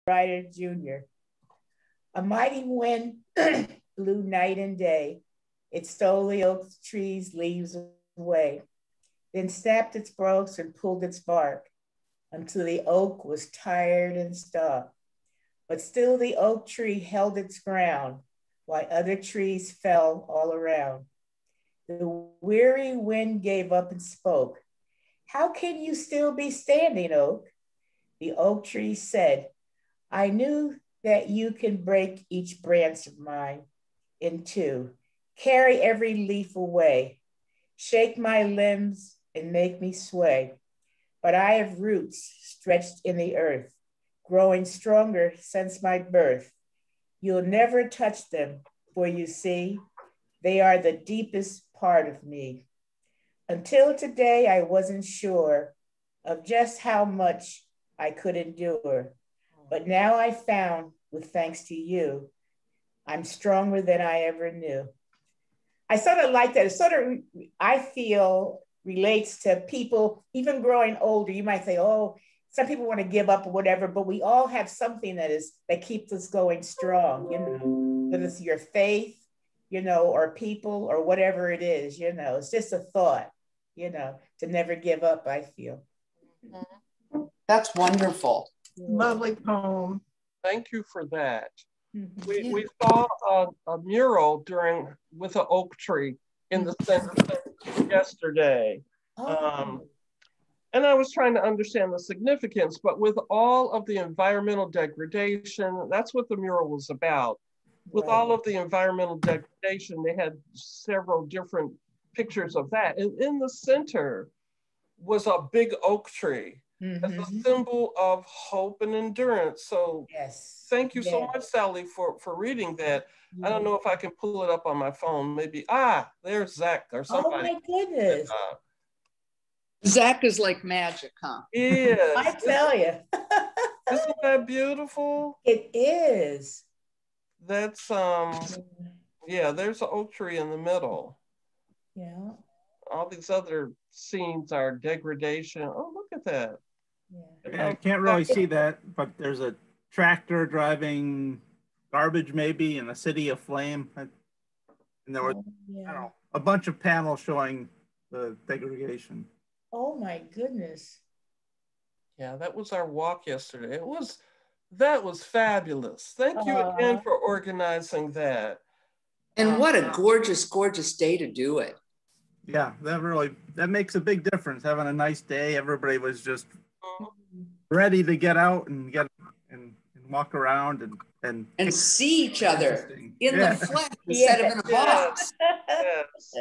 Ryder Jr. A mighty wind blew night and day. It stole the oak tree's leaves away, then snapped its spokes and pulled its bark until the oak was tired and stark. But still the oak tree held its ground while other trees fell all around. The weary wind gave up and spoke. How can you still be standing, oak? The oak tree said, I knew that you can break each branch of mine in two, carry every leaf away, shake my limbs and make me sway. But I have roots stretched in the earth, growing stronger since my birth. You'll never touch them, for you see, they are the deepest part of me. Until today, I wasn't sure of just how much I could endure. But now I found, with thanks to you, I'm stronger than I ever knew. I sort of like that. It sort of, I feel, relates to people, even growing older. You might say, oh, some people want to give up or whatever, but we all have something that keeps us going strong, whether it's your faith, or people or whatever it is, it's just a thought, to never give up, I feel. That's wonderful. Lovely poem. Thank you for that. We saw a mural with an oak tree in the center yesterday. And I was trying to understand the significance, but with all of the environmental degradation, that's what the mural was about. With all of the environmental degradation, they had several different pictures of that. And in the center was a big oak tree as a symbol of hope and endurance. So thank you so much, Sally, for reading that. I don't know if I can pull it up on my phone. Maybe, there's Zach or somebody. Oh my goodness. Zach is like magic, huh? Yeah. I tell you. Isn't that beautiful? It is. That's, there's an oak tree in the middle. Yeah. All these other scenes are degradation. Oh, look at that. Yeah, I can't really see that, but there's a tractor driving garbage maybe in a city aflame. And there were, I don't know, a bunch of panels showing the degradation. Oh my goodness. Yeah, that was our walk yesterday. That was fabulous. Thank you again for organizing that. And what a gorgeous, gorgeous day to do it. Yeah, that makes a big difference. Having a nice day, everybody was just ready to get out and walk around and see each other in the flesh instead of in a box. Yes.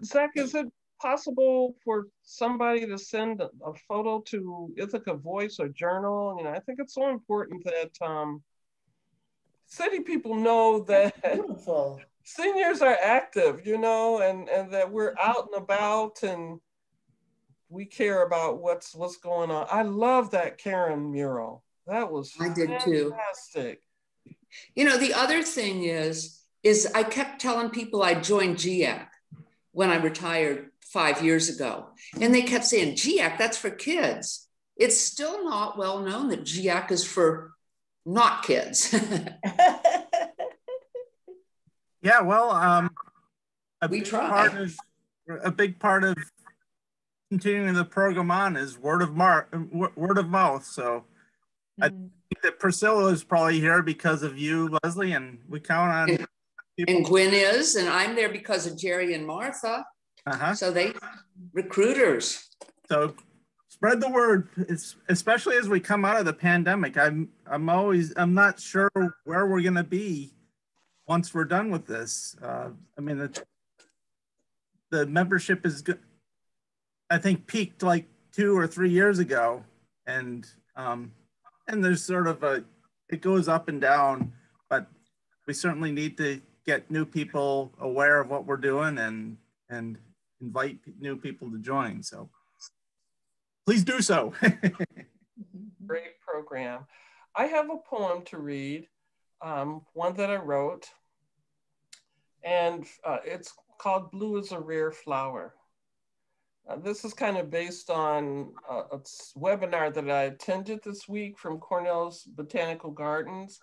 Zach, is it possible for somebody to send a photo to Ithaca Voice or Journal? I think it's so important that city people know that seniors are active, and that we're out and about and we care about what's going on. I love that Karen mural. That was fantastic. I did too. The other thing is I kept telling people I joined GIAC when I retired 5 years ago. And they kept saying, GIAC, that's for kids. It's still not well known that GIAC is for not kids. Yeah, well, a big part of continuing the program on is word of mouth. So I think that Priscilla is probably here because of you, Leslie, and we count on and Gwen is, and I'm there because of Jerry and Martha. So they recruiters. So spread the word, especially as we come out of the pandemic. I'm not sure where we're going to be once we're done with this. The membership is good. I think peaked like 2 or 3 years ago, and there's sort of it goes up and down, but we certainly need to get new people aware of what we're doing and invite new people to join. So please do so. Great program. I have a poem to read, one that I wrote, and it's called Blue is a Rare Flower. This is kind of based on a webinar that I attended this week from Cornell's Botanical Gardens.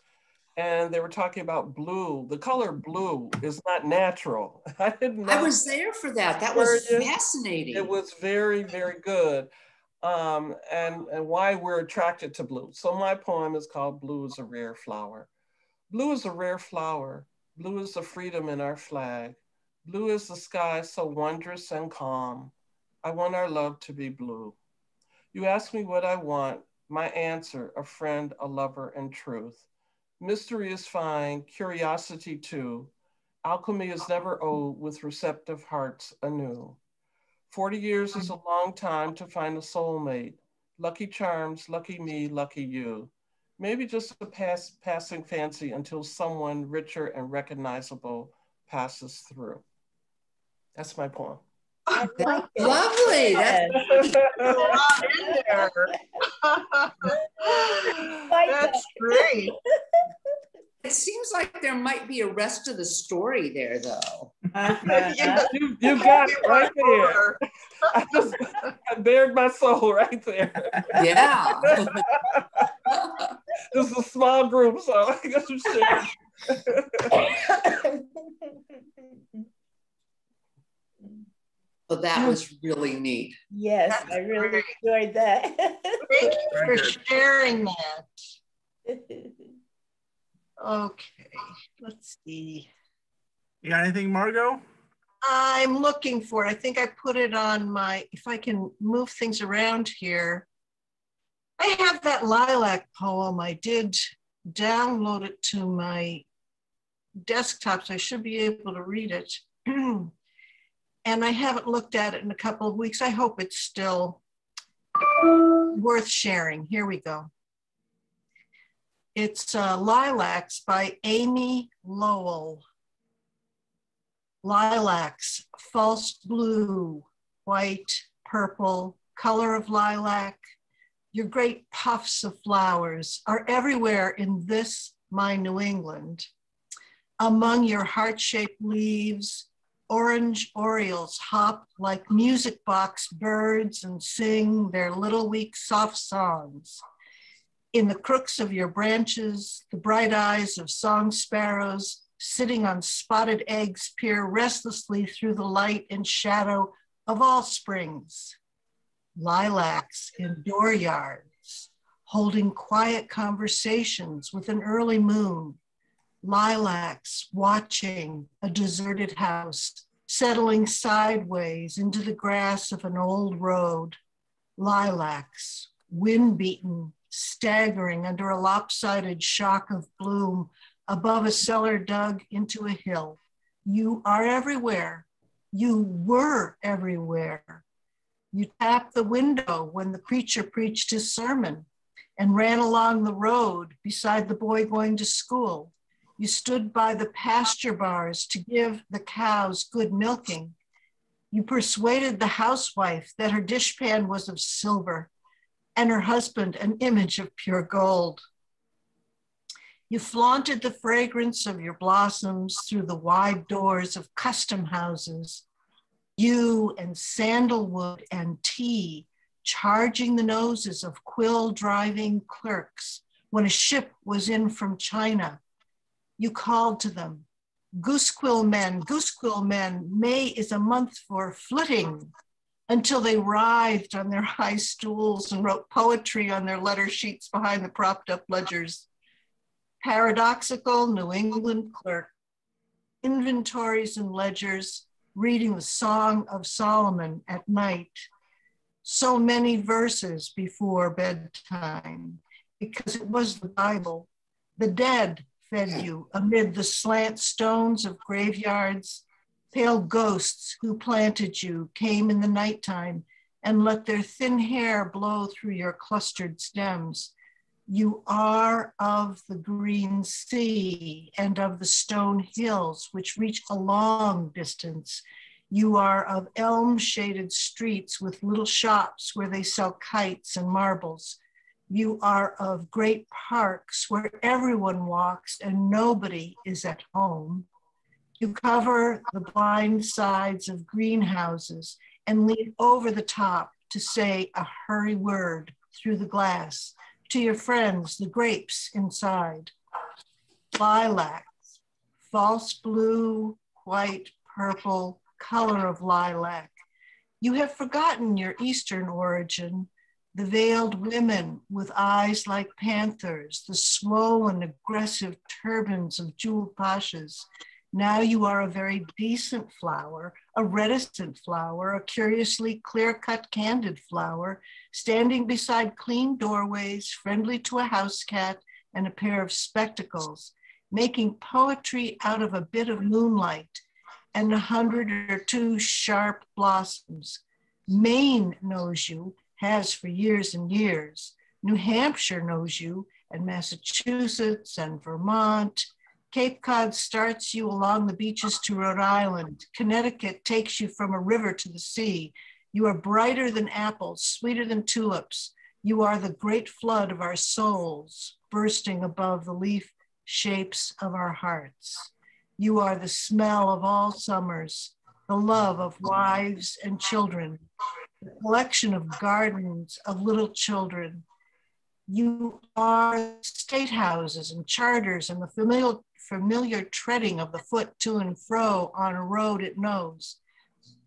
And they were talking about blue. The color blue is not natural. I didn't know. I was there for that. That was fascinating. It was very, very good. And why we're attracted to blue. So my poem is called Blue is a Rare Flower. Blue is a rare flower. Blue is the freedom in our flag. Blue is the sky so wondrous and calm. I want our love to be blue. You ask me what I want. My answer, a friend, a lover, and truth. Mystery is fine, curiosity too. Alchemy is never old with receptive hearts anew. 40 years is a long time to find a soulmate. Lucky charms, lucky me, lucky you. Maybe just a passing fancy until someone richer and recognizable passes through. That's my poem. I like it. Lovely. Yes. A lot in there. Like That's that. great. It seems like there might be a rest of the story there, though. Yeah. You got it right there. I bared my soul right there. Yeah. This is a small group, so I guess you share. But that was really neat. Yes, That's I really great. enjoyed that. Thank you for sharing that. Okay, let's see. You got anything, Margot? I'm looking for it. I think I put it on my, if I can move things around here. I have that lilac poem. I did download it to my desktop, so I should be able to read it. And I haven't looked at it in a couple of weeks. I hope it's still worth sharing. Here we go. It's Lilacs by Amy Lowell. Lilacs, false blue, white, purple, color of lilac. Your great puffs of flowers are everywhere in this, my New England. Among your heart-shaped leaves, orange orioles hop like music box birds and sing their little weak soft songs. In the crooks of your branches, the bright eyes of song sparrows sitting on spotted eggs peer restlessly through the light and shadow of all springs. Lilacs in dooryards, holding quiet conversations with an early moon. Lilacs watching a deserted house, settling sideways into the grass of an old road. Lilacs, wind-beaten, staggering under a lopsided shock of bloom above a cellar dug into a hill. You are everywhere. You were everywhere. You tapped the window when the preacher preached his sermon and ran along the road beside the boy going to school. You stood by the pasture bars to give the cows good milking. You persuaded the housewife that her dishpan was of silver and her husband an image of pure gold. You flaunted the fragrance of your blossoms through the wide doors of custom houses. You and sandalwood and tea charging the noses of quill-driving clerks when a ship was in from China. You called to them, goose quill men, May is a month for flitting, until they writhed on their high stools and wrote poetry on their letter sheets behind the propped up ledgers. Paradoxical New England clerk, inventories and ledgers, reading the Song of Solomon at night. So many verses before bedtime, because it was the Bible. The dead fed you amid the slant stones of graveyards. Pale ghosts who planted you came in the nighttime and let their thin hair blow through your clustered stems. You are of the green sea and of the stone hills which reach a long distance. You are of elm-shaded streets with little shops where they sell kites and marbles. You are of great parks where everyone walks and nobody is at home. You cover the blind sides of greenhouses and lean over the top to say a hurry word through the glass to your friends, the grapes inside. Lilacs, false blue, white, purple, color of lilac. You have forgotten your Eastern origin, the veiled women with eyes like panthers, the swollen, aggressive turbans of jeweled pashas. Now you are a very decent flower, a reticent flower, a curiously clear-cut, candid flower, standing beside clean doorways, friendly to a house cat and a pair of spectacles, making poetry out of a bit of moonlight and 100 or 2 sharp blossoms. Maine knows you, has for years and years. New Hampshire knows you, and Massachusetts and Vermont. Cape Cod starts you along the beaches to Rhode Island. Connecticut takes you from a river to the sea. You are brighter than apples, sweeter than tulips. You are the great flood of our souls, bursting above the leaf shapes of our hearts. You are the smell of all summers, the love of wives and children, the collection of gardens of little children. You are state houses and charters and the familiar treading of the foot to and fro on a road it knows.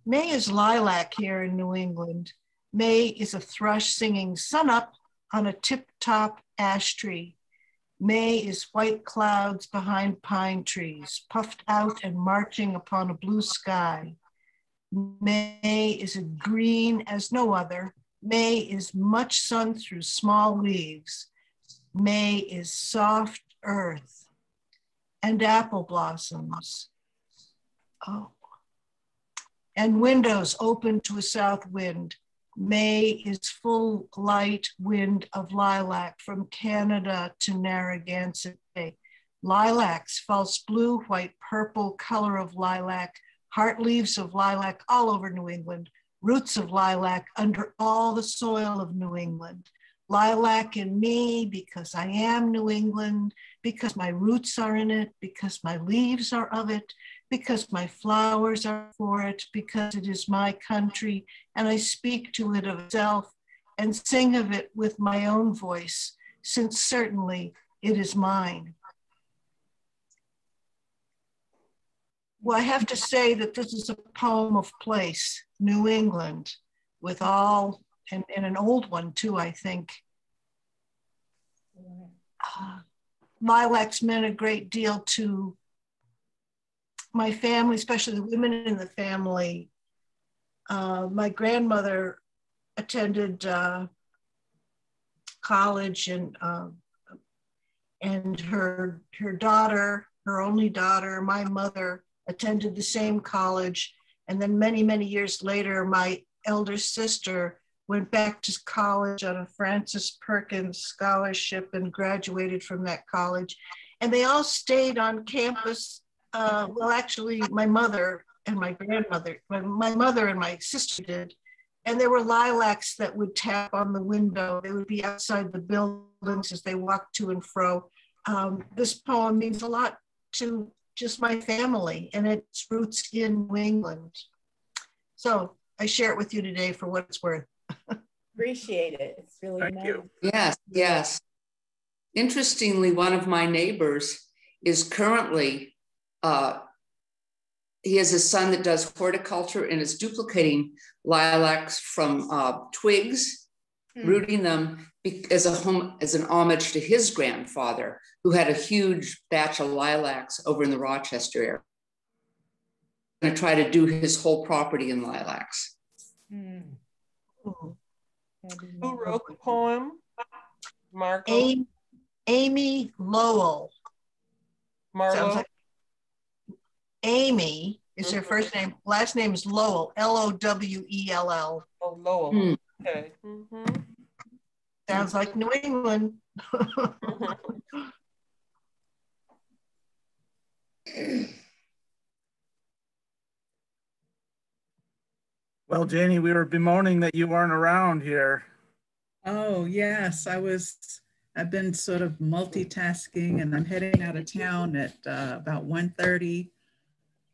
May is lilac here in New England. May is a thrush singing sun up on a tip-top ash tree. May is white clouds behind pine trees, puffed out and marching upon a blue sky. May is a green as no other. May is much sun through small leaves. May is soft earth and apple blossoms. Oh. And windows open to a south wind. May is full light wind of lilac from Canada to Narragansett Bay. Lilacs, false blue, white, purple, color of lilac, heart leaves of lilac all over New England, roots of lilac under all the soil of New England. Lilac in me because I am New England, because my roots are in it, because my leaves are of it, because my flowers are for it, because it is my country, and I speak to it of itself and sing of it with my own voice, since certainly it is mine. Well, I have to say that this is a poem of place, New England, with all, and an old one too, I think. Lilacs meant a great deal to my family, especially the women in the family. My grandmother attended college, and her daughter, her only daughter, my mother, attended the same college. And then many, many years later, my elder sister went back to college on a Francis Perkins scholarship and graduated from that college. And they all stayed on campus. Well, actually, my mother and my grandmother, my mother and my sister did. And there were lilacs that would tap on the window. They would be outside the buildings as they walked to and fro. This poem means a lot to just my family and its roots in New England. So I share it with you today for what it's worth. Appreciate it. It's really Thank nice. you. Yes, yes. Interestingly, one of my neighbors is currently, he has a son that does horticulture and is duplicating lilacs from twigs, rooting them as an homage to his grandfather, who had a huge batch of lilacs over in the Rochester area. I'm going to try to do his whole property in lilacs. Who wrote the poem? Marco? Amy Lowell. Marlo? Like Amy is her first name. Last name is Lowell, Lowell. Oh, Lowell. Okay. Sounds like New England. Well, Janie, we were bemoaning that you weren't around here. Oh, yes, I've been sort of multitasking, and I'm heading out of town at about 1:30.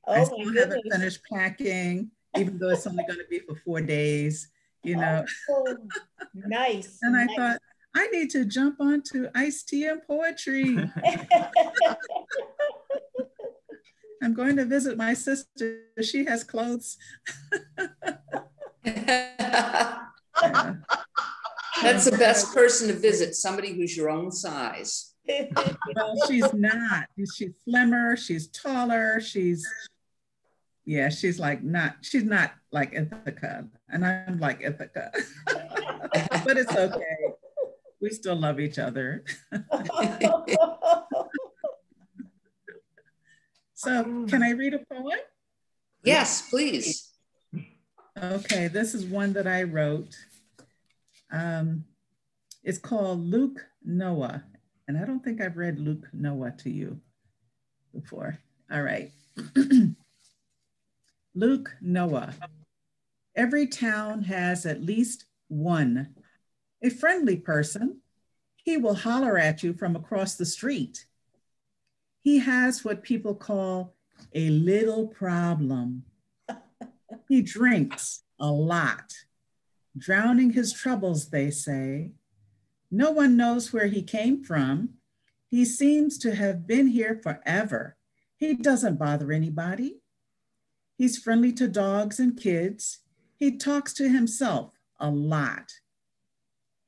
Oh, I my still goodness. haven't finished packing, even though it's only going to be for 4 days, you know. Oh, nice. And I nice. thought, I need to jump onto iced tea and poetry. I'm going to visit my sister. She has clothes. That's Yeah. the best person to visit, somebody who's your own size. Well, she's not. She's slimmer. She's taller. She's she's not like Ithaca. And I'm like Ithaca. But it's okay. We still love each other. So can I read a poem? Yes, please. Okay, this is one that I wrote. It's called Luke Noah. And I don't think I've read Luke Noah to you before. All right. Luke Noah. Every town has at least one. A friendly person. He will holler at you from across the street. He has what people call a little problem. He drinks a lot, drowning his troubles, they say. No one knows where he came from. He seems to have been here forever. He doesn't bother anybody. He's friendly to dogs and kids. He talks to himself a lot.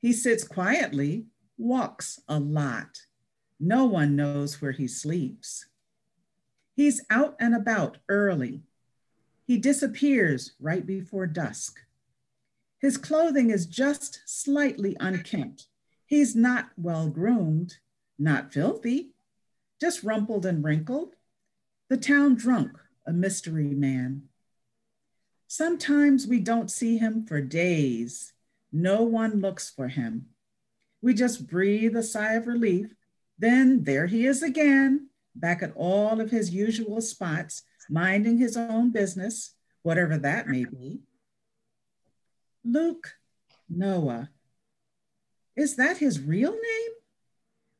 He sits quietly, walks a lot. No one knows where he sleeps. He's out and about early. He disappears right before dusk. His clothing is just slightly unkempt. He's not well groomed, not filthy, just rumpled and wrinkled. The town drunk, a mystery man. Sometimes we don't see him for days. No one looks for him. We just breathe a sigh of relief. Then there he is again, back at all of his usual spots, minding his own business, whatever that may be. Luke Noah. Is that his real name?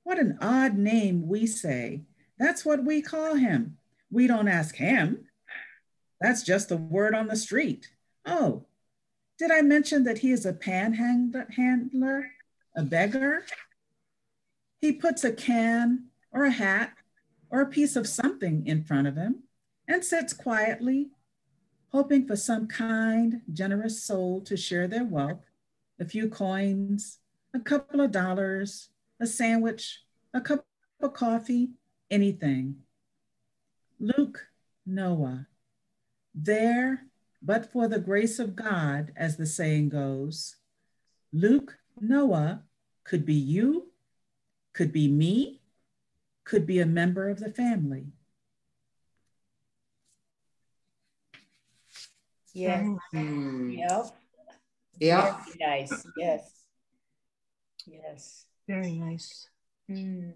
What an odd name we say. That's what we call him. We don't ask him. That's just the word on the street. Oh, did I mention that he is a panhandler, a beggar? He puts a can or a hat or a piece of something in front of him and sits quietly, hoping for some kind, generous soul to share their wealth, a few coins, a couple of dollars, a sandwich, a cup of coffee, anything. Luke Noah, there, but for the grace of God, as the saying goes. Luke Noah could be you, could be me, could be a member of the family. Yes. Yep. Yeah. Very nice. Yes. Yes. Very nice. Mm.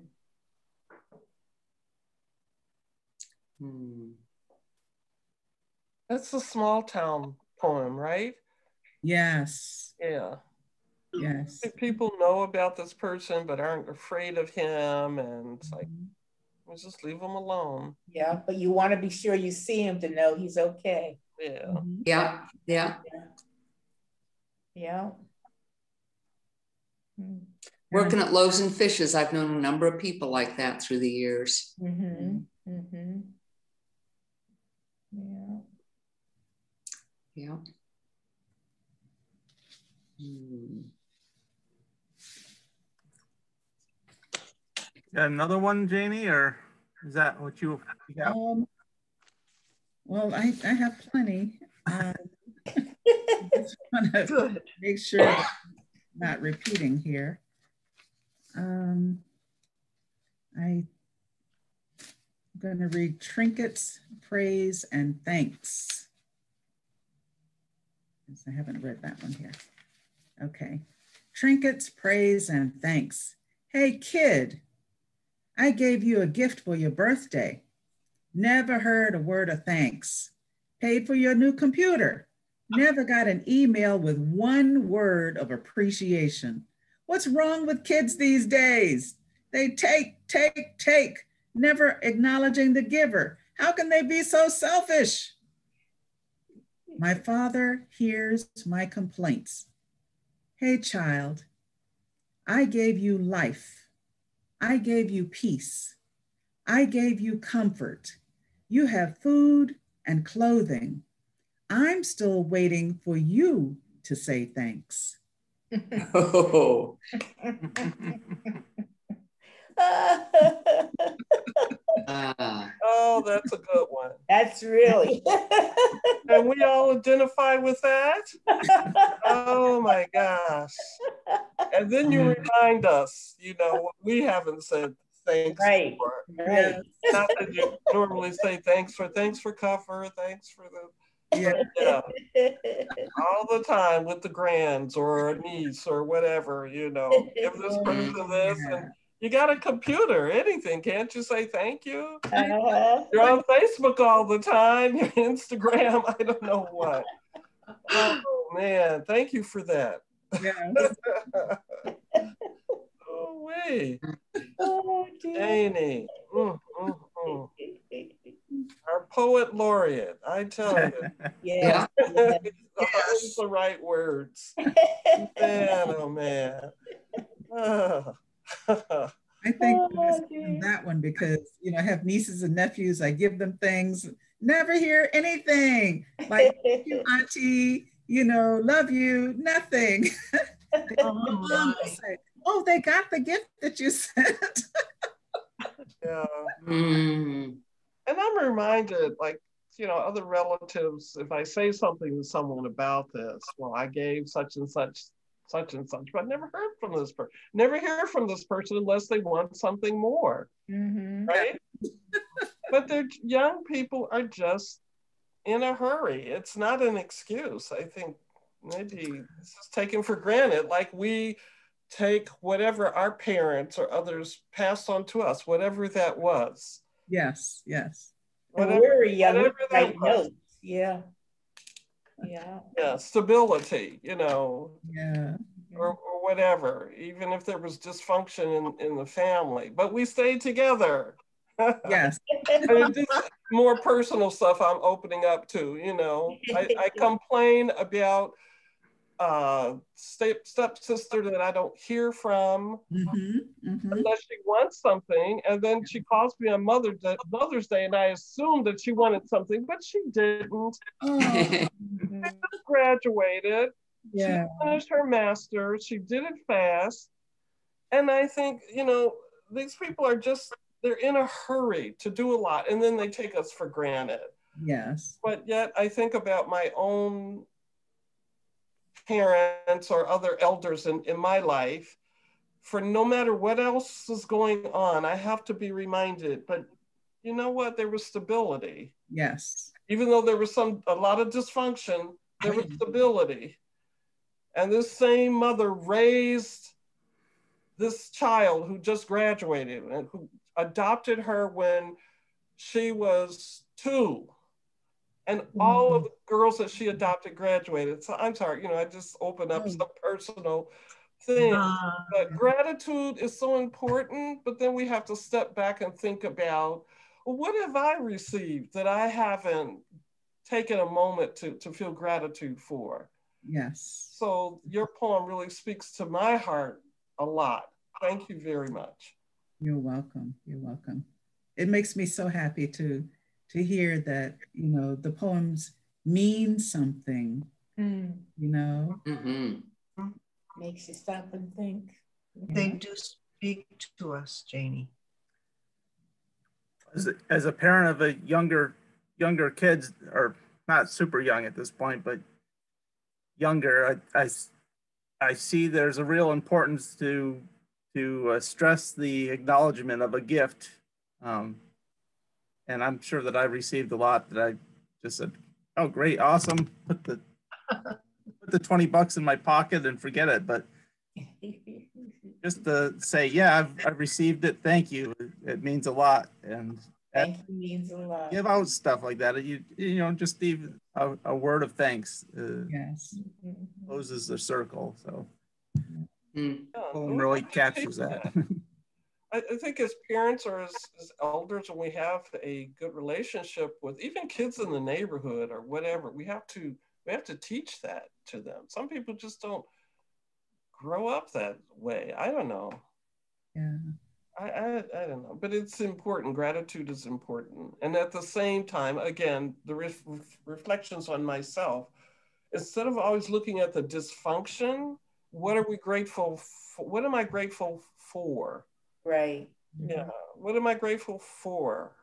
That's a small town poem, right? Yes. Yeah. Yes. People know about this person but aren't afraid of him, and it's like, let's just leave him alone. Yeah, but you want to be sure you see him to know he's okay. Yeah. Mm-hmm. Yeah. Yeah. Yeah. Mm. Working at Loaves and Fishes, I've known a number of people like that through the years. Mm-hmm. Mm-hmm. Yeah. Yeah. Got another one, Janie, or is that what you got? Well, I have plenty. Just want to make sure that I'm not repeating here. I'm going to read Trinkets, Praise, and Thanks. I haven't read that one here. Okay. Trinkets, Praise, and Thanks. Hey, kid, I gave you a gift for your birthday. Never heard a word of thanks. Paid for your new computer. Never got an email with one word of appreciation. What's wrong with kids these days? They take, never acknowledging the giver. How can they be so selfish? My Father hears my complaints. Hey, child, I gave you life. I gave you peace. I gave you comfort. You have food and clothing. I'm still waiting for you to say thanks. Oh. Ah. Oh, that's a good one. That's really. And we all identify with that? Oh my gosh. And then you remind us, you know, what we haven't said thanks Right, for. right. Not that you normally say thanks for cover, thanks for the, Yeah. yeah, all the time with the grands or a niece or whatever, you know, give this person this, and you got a computer, anything, can't you say thank you? You're on Facebook all the time, you're Instagram, I don't know what. Oh man, thank you for that. Yes. Oh wait, Oh, dear. Janie. Our poet laureate, I tell you. Yeah. Always the right words. Man, oh man. I think Oh, dear. that one because, you know, I have nieces and nephews. I give them things, never hear anything like, thank you, auntie, you know, love you, nothing. Mom will say, oh, they got the gift that you sent. Yeah. Mm. And I'm reminded, like, you know, other relatives, if I say something to someone about this, well, I gave such and such, but I never heard from this person. Never hear from this person unless they want something more, right? But the young people are just in a hurry. It's not an excuse. I think maybe this is taken for granted, like we take whatever our parents or others passed on to us, whatever that was. Yes, yes. When we were young, we whatever that write was. notes. Yeah. Yeah. Yeah, stability, you know, Yeah. or whatever, even if there was dysfunction in the family, but we stayed together. Yes. I mean, this more personal stuff I'm opening up to, you know. I complain about stepsister that I don't hear from unless she wants something, and then she calls me on Mother's Day, and I assume that she wanted something, but she didn't. Oh, She just graduated. yeah. She finished her master's. She did it fast, and I think, you know, these people are just, they're in a hurry to do a lot, and then they take us for granted. Yes. But yet I think about my own parents or other elders in my life, for no matter what else is going on, I have to be reminded, but you know what? There was stability. Yes. Even though there was a lot of dysfunction, there was stability. And this same mother raised this child who just graduated and who adopted her when she was 2. And all of the girls that she adopted graduated. So I'm sorry, you know, I just opened up some personal things. But gratitude is so important, but then we have to step back and think about, well, what have I received that I haven't taken a moment to feel gratitude for? Yes. So your poem really speaks to my heart a lot. Thank you very much. You're welcome. You're welcome. It makes me so happy to hear that, you know, the poems mean something, you know. Makes you stop and think. They do speak to us, Janie. As a parent of a younger kids, or not super young at this point, but younger, I see there's a real importance to stress the acknowledgement of a gift, and I'm sure that I received a lot that I just said, "Oh, great, awesome!" Put the $20 in my pocket and forget it. But just to say, "Yeah, I've received it. Thank you. It means a lot." And thank you means a lot. Give out stuff like that. You know, just even a word of thanks. Yes. Closes the circle. So Poem really captures that. I think as parents or as elders, when we have a good relationship with even kids in the neighborhood or whatever, we have to We have to teach that to them. Some people just don't grow up that way. I don't know. Yeah. I don't know, but it's important. Gratitude is important. And at the same time, again, the reflections on myself, instead of always looking at the dysfunction, what are we grateful for? What am I grateful for? Right. Yeah. What am I grateful for?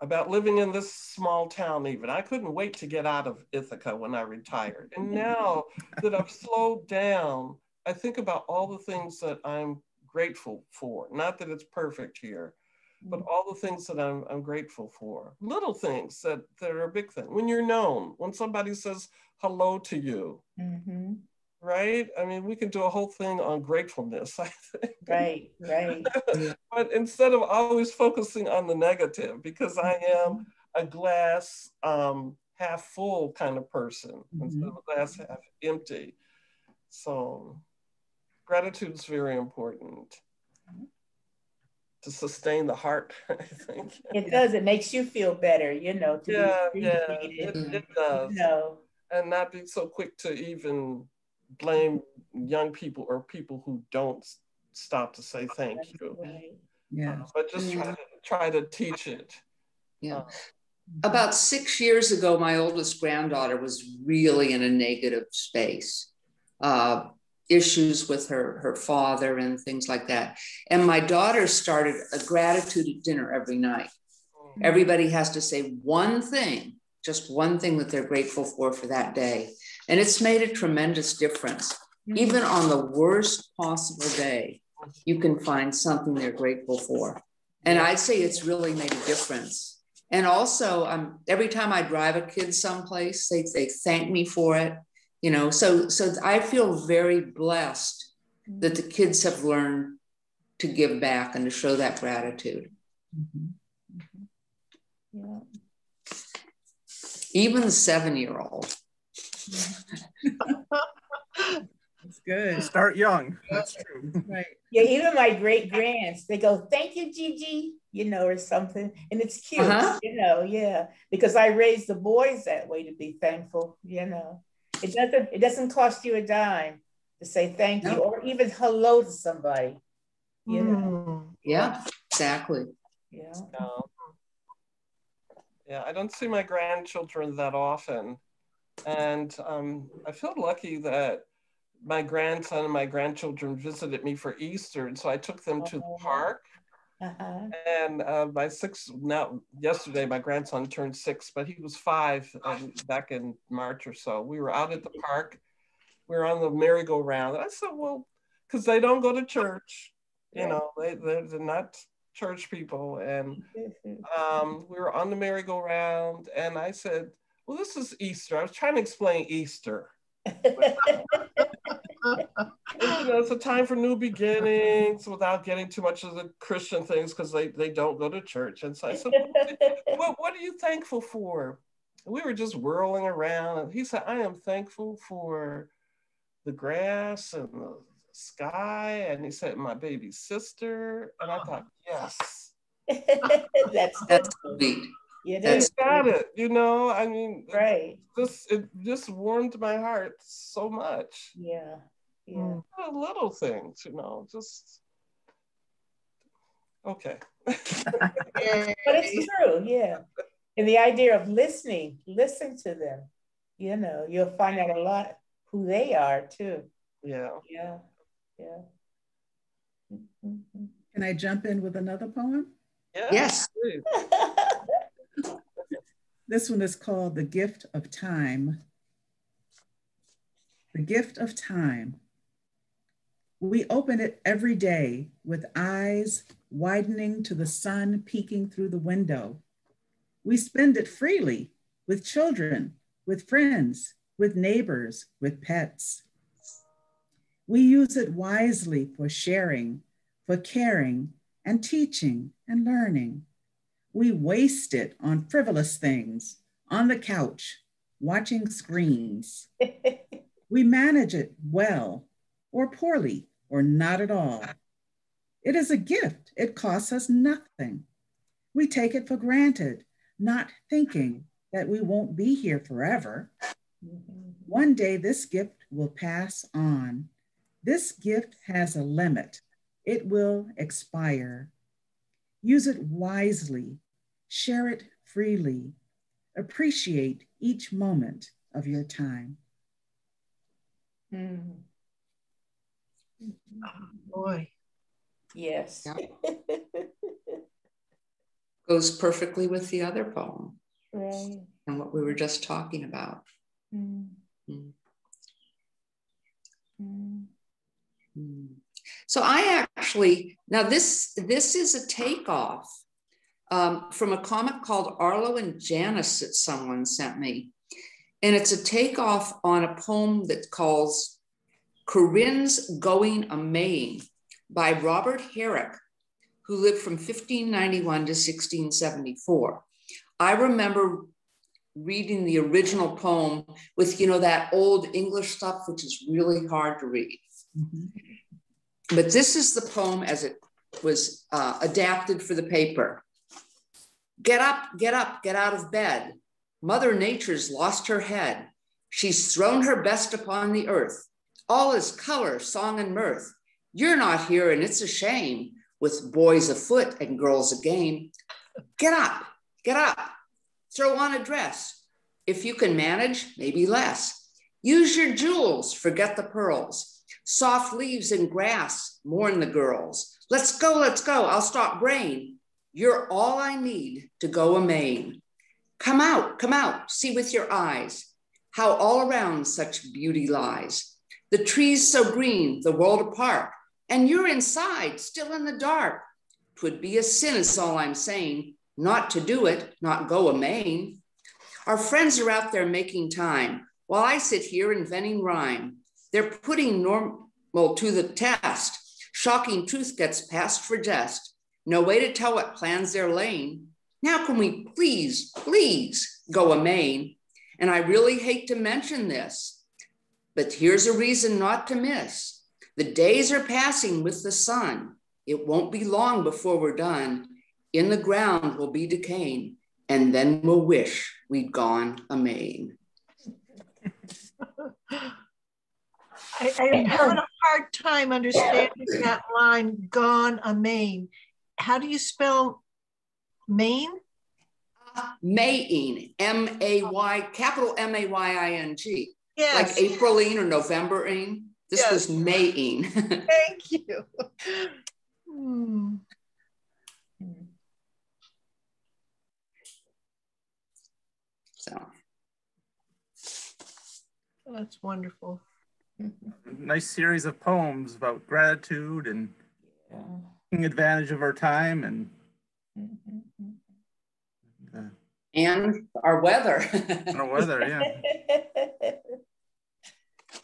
About living in this small town even. I couldn't wait to get out of Ithaca when I retired. And now that I've slowed down, I think about all the things that I'm grateful for. Not that it's perfect here, but all the things that I'm grateful for. Little things that are a big thing. When you're known, when somebody says hello to you, Mm-hmm. right? I mean, we can do a whole thing on gratefulness, I think. Right, right. But instead of always focusing on the negative, because I am a glass half full kind of person instead of a glass half empty. So gratitude is very important to sustain the heart, I think. It does. It makes you feel better, to be appreciated. It does. And not be so quick to even blame young people or people who don't stop to say thank you. Right. Yeah. But just try to teach it. Yeah. About 6 years ago, my oldest granddaughter was really in a negative space. Issues with her father and things like that. And my daughter started a gratitude at dinner every night. Everybody has to say one thing, just one thing that they're grateful for that day. And it's made a tremendous difference. Even on the worst possible day, you can find something they're grateful for. And I'd say it's really made a difference. And also, every time I drive a kid someplace, they thank me for it. So I feel very blessed that the kids have learned to give back and to show that gratitude. Yeah. Even the 7-year-old. That's good. Start young. That's true. Right. Yeah, even my great grands, they go, "Thank you, Gigi," or something. And it's cute, yeah. Because I raised the boys that way to be thankful, It doesn't cost you a dime to say thank you or even hello to somebody. Yeah, exactly. Yeah. Yeah, I don't see my grandchildren that often. And I feel lucky that my grandson and my grandchildren visited me for Easter. And so I took them to the park. And yesterday, my grandson turned 6, but he was 5 back in March or so. We were out at the park. We were on the merry-go-round. And I said, well, because they don't go to church, they're not church people. And we were on the merry-go-round. And I said, well, this is Easter. I was trying to explain Easter. It's a time for new beginnings without getting too much of the Christian things because they don't go to church. And so I said, what are you thankful for? And we were just whirling around. And he said, I am thankful for the grass and the sky. And he said, my baby sister. And I thought, yes. That's sweet. It got it. I mean, right. It just warmed my heart so much. Yeah. Little things, just okay. But it's true, yeah. And the idea of listen to them, you'll find out a lot who they are too. Yeah. Can I jump in with another poem? Yes. This one is called The Gift of Time. The gift of time. We open it every day with eyes widening to the sun peeking through the window. We spend it freely with children, with friends, with neighbors, with pets. We use it wisely for sharing, for caring, and teaching and learning. We waste it on frivolous things, on the couch, watching screens. We manage it well or poorly or not at all. It is a gift. It costs us nothing. We take it for granted, not thinking that we won't be here forever. One day this gift will pass on. This gift has a limit. It will expire. Use it wisely. Share it freely. Appreciate each moment of your time. Mm. Oh, boy. Yes. Yeah. Goes perfectly with the other poem. Right. And what we were just talking about. Mm. Mm. Mm. Mm. So I actually, now this is a takeoff from a comic called Arlo and Janice that someone sent me. And it's a takeoff on a poem that calls Corinne's Going a Maying by Robert Herrick, who lived from 1591 to 1674. I remember reading the original poem with, you know, that old English stuff, which is really hard to read. Mm-hmm. But this is the poem as it was adapted for the paper. Get up, get up, get out of bed. Mother Nature's lost her head. She's thrown her best upon the earth. All is color, song, and mirth. You're not here, and it's a shame, with boys afoot and girls a game. Get up, get up. Throw on a dress. If you can manage, maybe less. Use your jewels, forget the pearls. Soft leaves and grass, mourn the girls. Let's go, I'll stop brain. You're all I need to go a Maying. Come out, see with your eyes how all around such beauty lies. The trees so green, the world apart, and you're inside, still in the dark. 'Twould be a sin is all I'm saying, not to do it, not go a Maying. Our friends are out there making time, while I sit here inventing rhyme. They're putting normal to the test. Shocking truth gets passed for jest. No way to tell what plans they're laying. Now can we please go a Maying? And I really hate to mention this, but here's a reason not to miss. The days are passing with the sun. It won't be long before we're done. In the ground we'll be decaying, and then we'll wish we'd gone a Maying. I'm having a hard time understanding that line, gone a Maine. How do you spell Maine? Maying, M-A-Y, capital M-A-Y-I-N-G. Yes. Like Apriline or November-ing. This Yes. was Maying. Thank you. Hmm. So. That's wonderful. Nice series of poems about gratitude and taking advantage of our time and And our weather. our weather, yeah.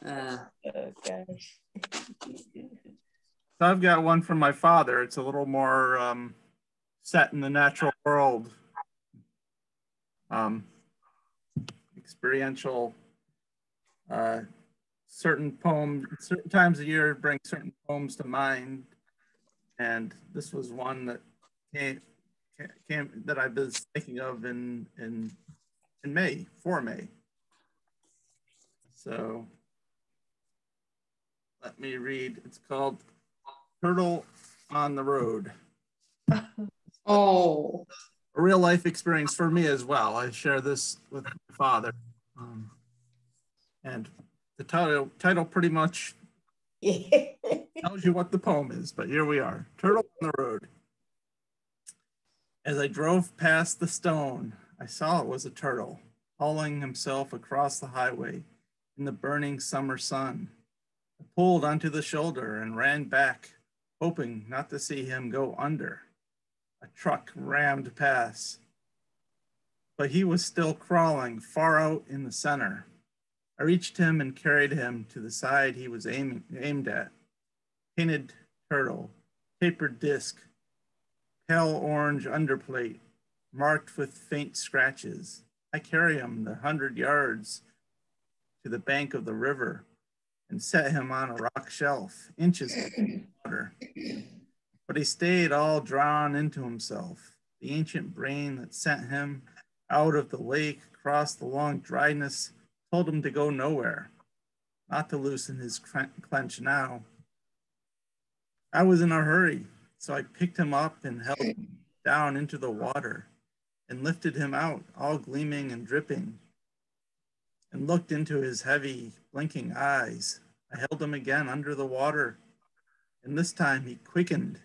Oh gosh. So I've got one from my father. It's a little more set in the natural world, experiential. Certain poems, certain times of year bring certain poems to mind, and this was one that came that I was thinking of in May, for May. So let me read. It's called Turtle on the Road. Oh. A real life experience for me as well. I share this with my father. And the title pretty much tells you what the poem is, but here we are. Turtle on the Road. As I drove past the stone, I saw it was a turtle, hauling himself across the highway in the burning summer sun. I pulled onto the shoulder and ran back, hoping not to see him go under. A truck rammed past, but he was still crawling far out in the center. I reached him and carried him to the side he was aimed at. Painted turtle, tapered disc, pale orange underplate, marked with faint scratches. I carry him the 100 yards to the bank of the river and set him on a rock shelf, inches of water. But he stayed all drawn into himself. The ancient brain that sent him out of the lake across the long dryness told him to go nowhere, not to loosen his clench now. I was in a hurry, so I picked him up and held him down into the water and lifted him out, all gleaming and dripping, and looked into his heavy, blinking eyes. I held him again under the water, and this time he quickened,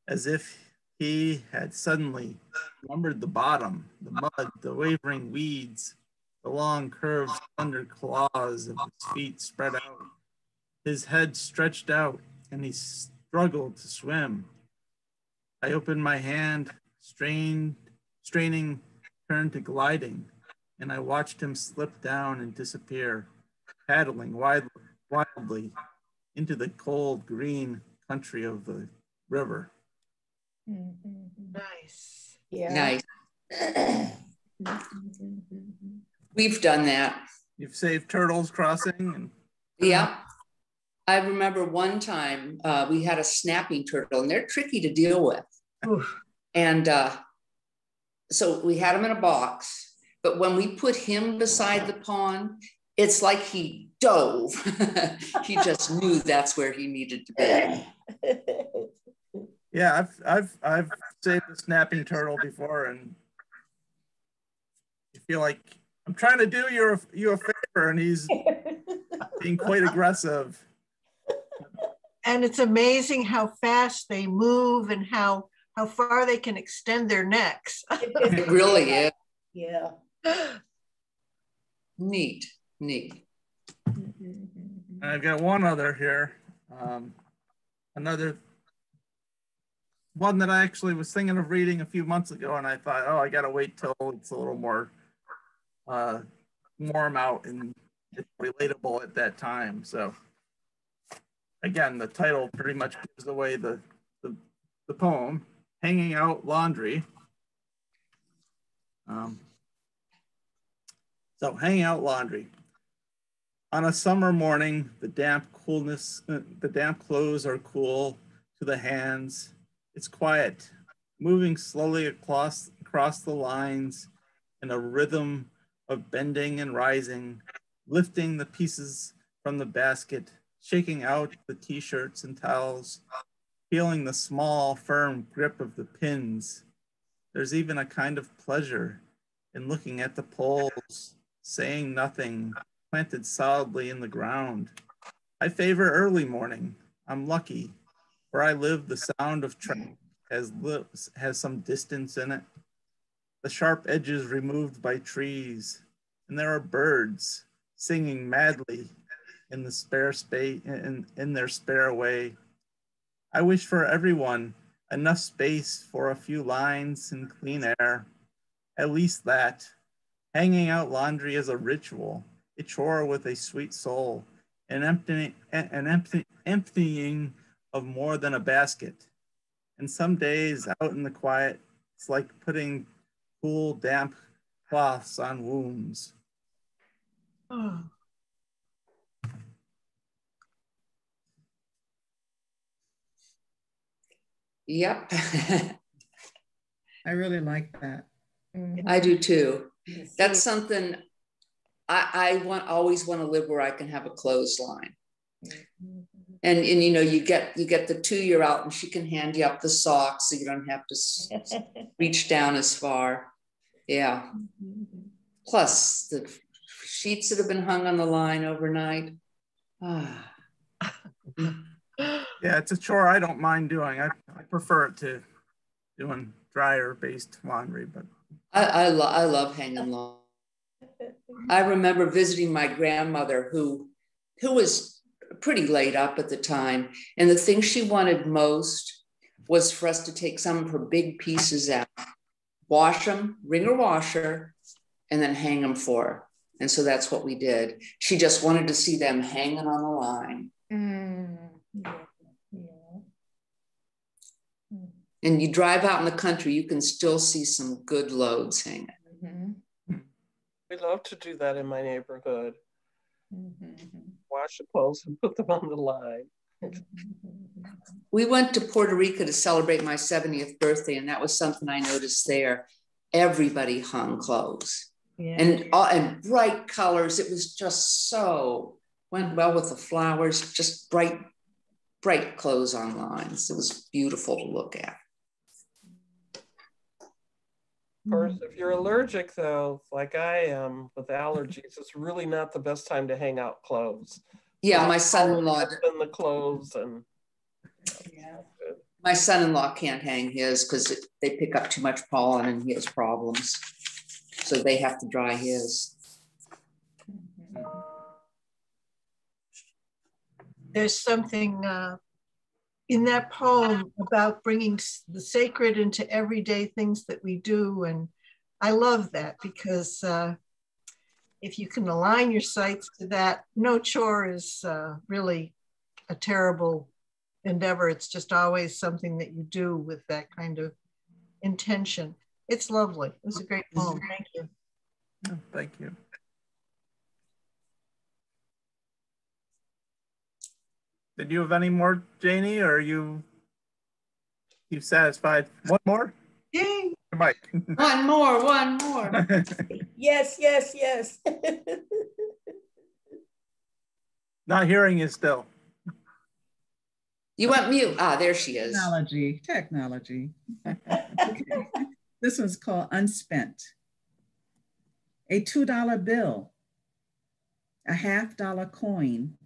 as if he had suddenly remembered the bottom, the mud, the wavering weeds, the long, curved, slender claws of his feet spread out. His head stretched out, and he struggled to swim. I opened my hand, straining, turned to gliding, and I watched him slip down and disappear, paddling wildly into the cold green country of the river. Nice. Yeah. Nice. We've done that. You've saved turtles crossing? And Yeah. I remember one time we had a snapping turtle, and they're tricky to deal with. Oof. And so we had him in a box, but when we put him beside the pond, it's like he dove. He just knew that's where he needed to be. yeah, I've saved a snapping turtle before, and you feel like I'm trying to do you a favor, and he's being quite aggressive. And it's amazing how fast they move and how far they can extend their necks. It really is. Yeah. Neat. And I've got one other here. Another one that I actually was thinking of reading a few months ago, and I thought, oh, I got to wait till it's a little more warm out and it's relatable at that time. So again, the title pretty much gives away the poem, Hanging Out Laundry. So hanging out laundry. On a summer morning, the damp clothes are cool to the hands. It's quiet, moving slowly across the lines in a rhythm of bending and rising, lifting the pieces from the basket, shaking out the t-shirts and towels, feeling the small, firm grip of the pins. There's even a kind of pleasure in looking at the poles, saying nothing, planted solidly in the ground. I favor early morning. I'm lucky. Where I live, the sound of traffic has some distance in it. The sharp edges removed by trees, and there are birds singing madly in the spare space in their spare way. I wish for everyone enough space for a few lines and clean air. At least that. Hanging out laundry is a ritual, a chore with a sweet soul, an emptying of more than a basket. And some days out in the quiet, it's like putting cool, damp cloths on wounds. Oh. Yep. I really like that. I do too. That's something I always want to live where I can have a clothesline. And you know, you get the 2-year out and she can hand you up the socks so you don't have to reach down as far. Yeah. Plus the sheets that have been hung on the line overnight. Yeah, it's a chore I don't mind doing. I prefer it to doing dryer-based laundry, but I love hanging laundry. I remember visiting my grandmother who was pretty laid up at the time. And the thing she wanted most was for us to take some of her big pieces out, wash them, ring her washer, and then hang them for her. And so that's what we did. She just wanted to see them hanging on the line. Yeah. And you drive out in the country, you can still see some good loads hanging. We love to do that in my neighborhood. Wash the clothes and put them on the line. We went to Puerto Rico to celebrate my 70th birthday, and that was something I noticed there. Everybody hung clothes. Yeah. And bright colors. It was just so, went well with the flowers, just bright clothes on lines. It was beautiful to look at. Of course, if you're allergic though, like I am with allergies, it's really not the best time to hang out clothes. Yeah, So my son-in-law in the clothes and Yeah. my son-in-law can't hang his because they pick up too much pollen and he has problems. So they have to dry his. There's something in that poem about bringing the sacred into everyday things that we do. And I love that because if you can align your sights to that, no chore is really a terrible endeavor. It's just always something that you do with that kind of intention. It's lovely. It was a great poem. Thank you. Oh, thank you. Did you have any more, Janie, or are you satisfied? One more? Yay. Mike. One more. Yes, yes, yes. Not hearing you still. You went mute. Ah, there she is. Technology. Okay. This one's called Unspent. A $2 bill, a $50 coin,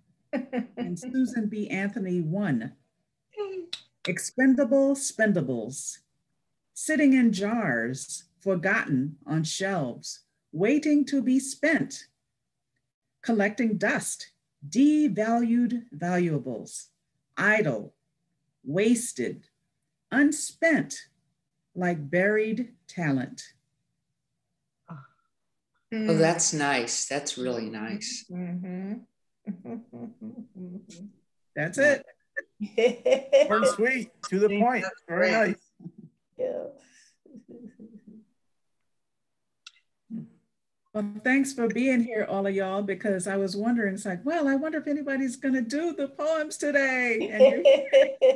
and Susan B. Anthony won. Expendable spendables, sitting in jars, forgotten on shelves, waiting to be spent, collecting dust, devalued valuables, idle, wasted, unspent, like buried talent. Oh, that's nice. That's really nice. That's it. Very sweet, to the point. Very nice. Yeah. Well, thanks for being here, all of y'all, because I was wondering, it's like, well, I wonder if anybody's going to do the poems today. And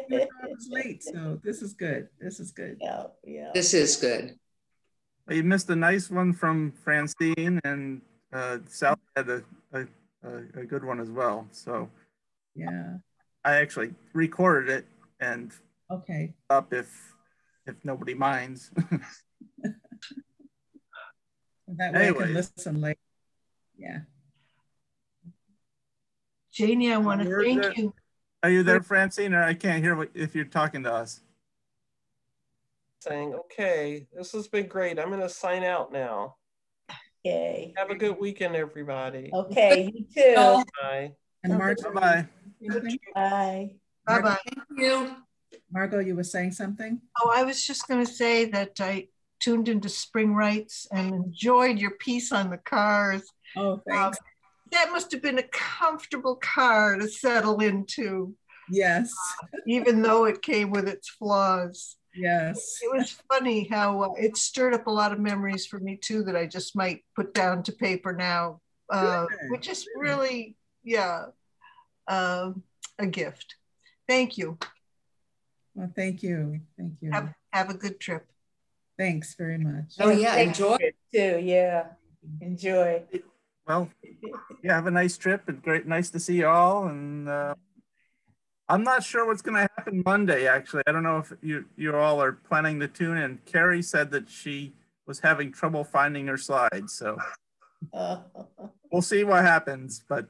you're late, so this is good. This is good. Yeah, yeah. This is good. Well, you missed a nice one from Francine, and Sally had a good one as well. So yeah, I actually recorded it and okay up if nobody minds. That way I can listen later. Yeah. Janie, I want to thank you. Are you there, Francine? Or I can't hear if you're talking to us. Saying, okay, this has been great. I'm going to sign out now. Okay. Have a good weekend, everybody. Okay, you too. Bye. And Margot, bye. Bye. Bye-bye. Thank you. Margot, you were saying something? Oh, I was just going to say that I tuned into Spring Rights and enjoyed your piece on the cars. Oh, thanks. That must have been a comfortable car to settle into. Yes. Even though it came with its flaws. Yes. It was funny how it stirred up a lot of memories for me too that I just might put down to paper now, which is really, yeah, a gift. Thank you. Well, thank you. Thank you. Have a good trip. Thanks very much. Oh yeah, enjoy it too. Yeah, enjoy. Well, yeah, have a nice trip. It's great, nice to see you all. And I'm not sure what's going to happen Monday. Actually, I don't know if you all are planning to tune in. Carrie said that she was having trouble finding her slides, so we'll see what happens. But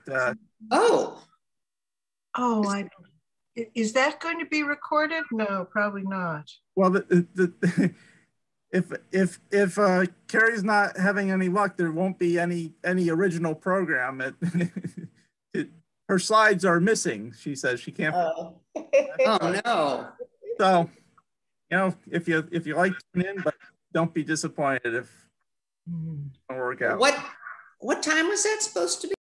is that going to be recorded? No, probably not. Well, if Carrie's not having any luck, there won't be any original program. Her slides are missing. She says she can't. Oh no! So, if you like to tune in, but don't be disappointed if it don't work out. What time was that supposed to be?